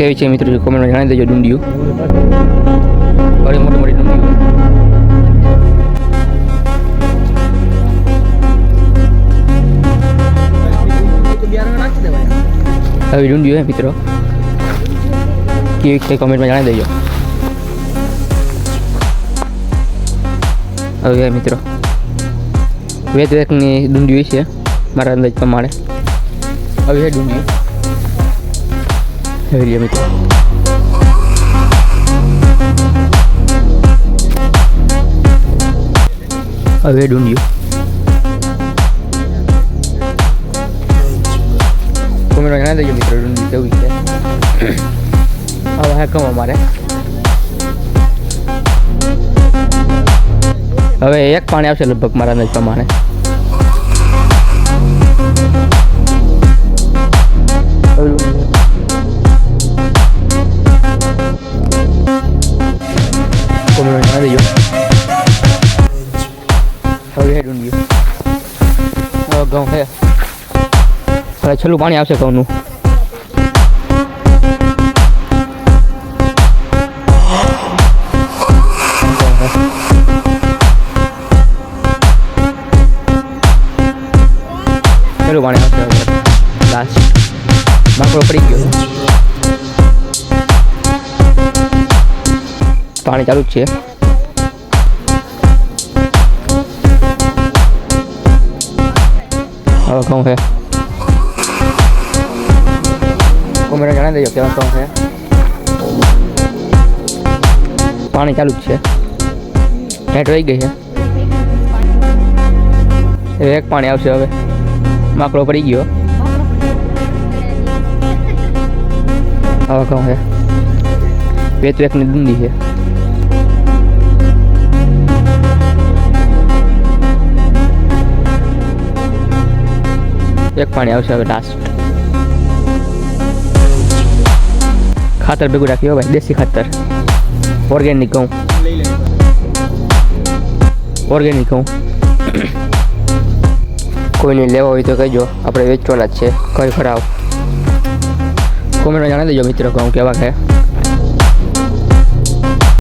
કેવી છે મિત્રો કોમેન્ટમાં જણાવી દેજો. ડુંડિયું ઘણી મોટી મોટી ડુંડિયું. આવી ડુંડિયું હે મિત્રો, કેવી છે કોમેન્ટમાં જણાવી દેજો. હવે મિત્રો વેકની ડુંડિયું છે મારા અંદાજ પ્રમાણે. હવે છે ડુંડિયું હવે મિત્રો. હવે ડુંડિયું કોમેન્ટમાં જણાવી દેજો મિત્રો ડુંડિયું કેવી છે. હવે હે કહું અમારે હવે એક પાણી આવશે લગભગ મારા અંદાજ પ્રમાણે. કોમેન્ટમાં જણાવી દેજો. હવે ડુંડિયું હવે ઘઉં છે. હવે છેલ્લું પાણી આવશે ઘઉંનું. છેલ્લું પાણી આવશે હવે લાસ્ટ. બાકડો પડી ગયો, પાણી ચાલુ જ છે. હવે ઘઉં છે. કોમેન્ટ જણાવી દેજો કેવા ઘઉં છે. પાણી ચાલુ જ છે, હેઠ રહી ગઈ છે. એક પાણી આવશે હવે. માકડો પડી ગયો. હવે ઘઉં છે. વેકની ડુંડી છે. એક પાણી આવશે હવે લાસ્ટ. ખાતર ભેગું રાખ્યું ભાઈ, દેશી ખાતર, ઓર્ગેનિક ઘઉં. ઓર્ગેનિક ઘઉં કોઈને લેવા હોય તો કહેજો, આપણે વેચવાના જ છે. ઘર ખરાબ. કોમેન્ટમાં જણાવી દેજો મિત્રો ઘઉં કેવા છે.